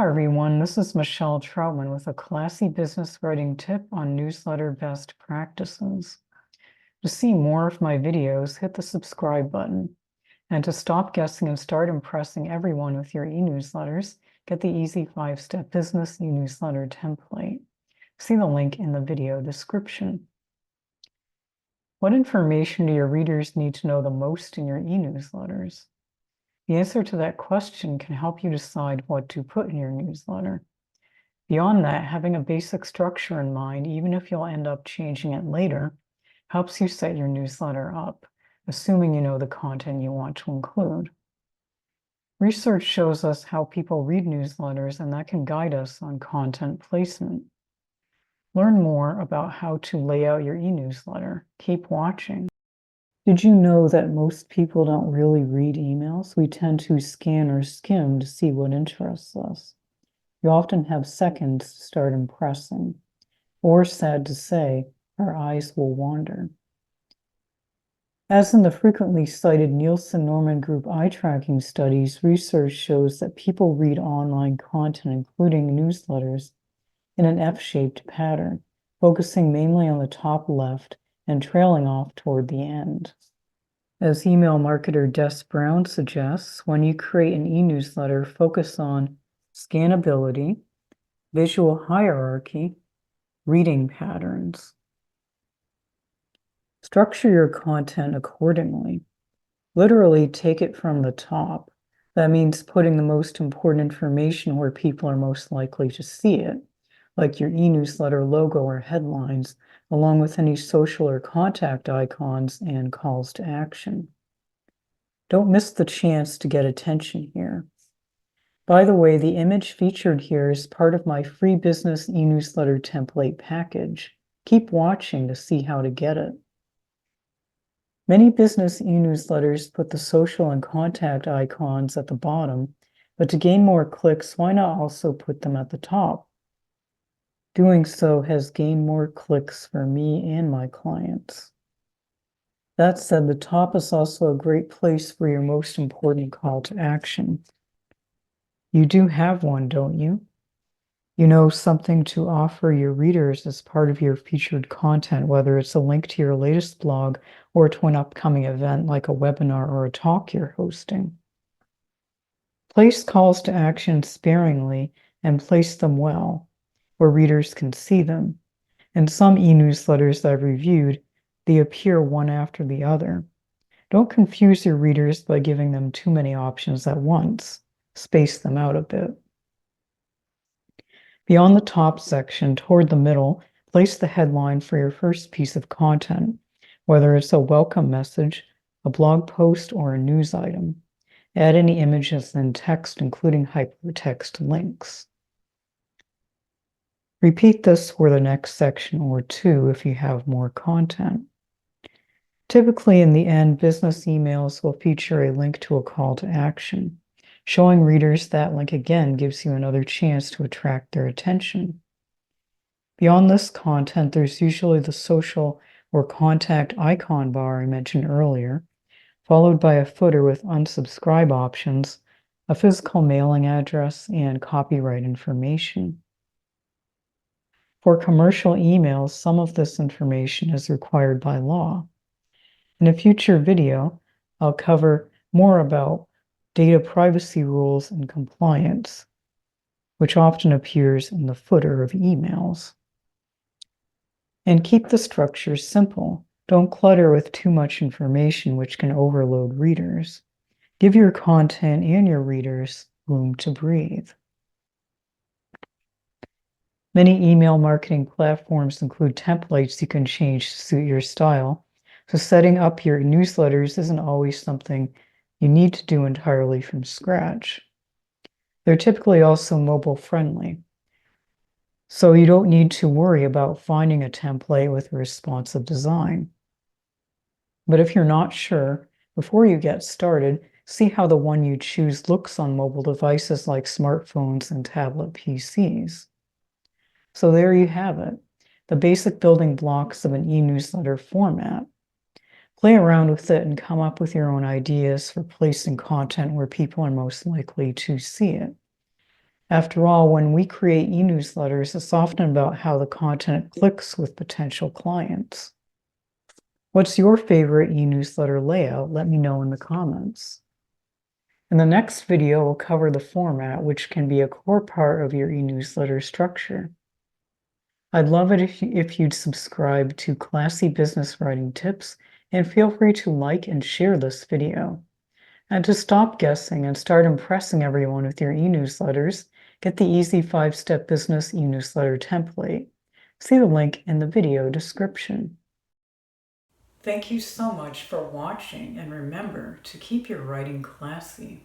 Hi everyone, this is Michelle Troutman with a classy business writing tip on newsletter best practices. To see more of my videos, hit the subscribe button. And to stop guessing and start impressing everyone with your e-newsletters, get the easy 5-step business e-newsletter template. See the link in the video description. What information do your readers need to know the most in your e-newsletters? The answer to that question can help you decide what to put in your newsletter. Beyond that, having a basic structure in mind, even if you'll end up changing it later, helps you set your newsletter up, assuming you know the content you want to include. Research shows us how people read newsletters, and that can guide us on content placement. Learn more about how to lay out your e-newsletter. Keep watching. Did you know that most people don't really read emails? We tend to scan or skim to see what interests us. You often have seconds to start impressing, or sad to say, our eyes will wander. As in the frequently cited Nielsen-Norman Group eye tracking studies, research shows that people read online content, including newsletters, in an F-shaped pattern, focusing mainly on the top left and trailing off toward the end. As email marketer Des Brown suggests, when you create an e-newsletter, focus on scannability, visual hierarchy, reading patterns. Structure your content accordingly. Literally take it from the top. That means putting the most important information where people are most likely to see it, like your e-newsletter logo or headlines, along with any social or contact icons and calls to action. Don't miss the chance to get attention here. By the way, the image featured here is part of my free business e-newsletter template package. Keep watching to see how to get it. Many business e-newsletters put the social and contact icons at the bottom, but to gain more clicks, why not also put them at the top? Doing so has gained more clicks for me and my clients. That said, the top is also a great place for your most important call to action. You do have one, don't you? You know, something to offer your readers as part of your featured content, whether it's a link to your latest blog or to an upcoming event like a webinar or a talk you're hosting. Place calls to action sparingly and place them well, where readers can see them. In some e-newsletters I've reviewed, they appear one after the other. Don't confuse your readers by giving them too many options at once. Space them out a bit. Beyond the top section, toward the middle, place the headline for your first piece of content, whether it's a welcome message, a blog post, or a news item. Add any images and text, including hypertext links. Repeat this for the next section or two if you have more content. Typically, in the end, business emails will feature a link to a call to action. Showing readers that link again gives you another chance to attract their attention. Beyond this content, there's usually the social or contact icon bar I mentioned earlier, followed by a footer with unsubscribe options, a physical mailing address, and copyright information. For commercial emails, some of this information is required by law. In a future video, I'll cover more about data privacy rules and compliance, which often appears in the footer of emails. And keep the structure simple. Don't clutter with too much information, which can overload readers. Give your content and your readers room to breathe. Many email marketing platforms include templates you can change to suit your style, so setting up your newsletters isn't always something you need to do entirely from scratch. They're typically also mobile friendly, so you don't need to worry about finding a template with a responsive design. But if you're not sure, before you get started, see how the one you choose looks on mobile devices like smartphones and tablet PCs. So there you have it, the basic building blocks of an e-newsletter format. Play around with it and come up with your own ideas for placing content where people are most likely to see it. After all, when we create e-newsletters, it's often about how the content clicks with potential clients. What's your favorite e-newsletter layout? Let me know in the comments. In the next video, we'll cover the format, which can be a core part of your e-newsletter structure. I'd love it if you'd subscribe to Classy Business Writing Tips, and feel free to like and share this video. And to stop guessing and start impressing everyone with your e-newsletters, get the easy 5-step business e-newsletter template. See the link in the video description. Thank you so much for watching, and remember to keep your writing classy.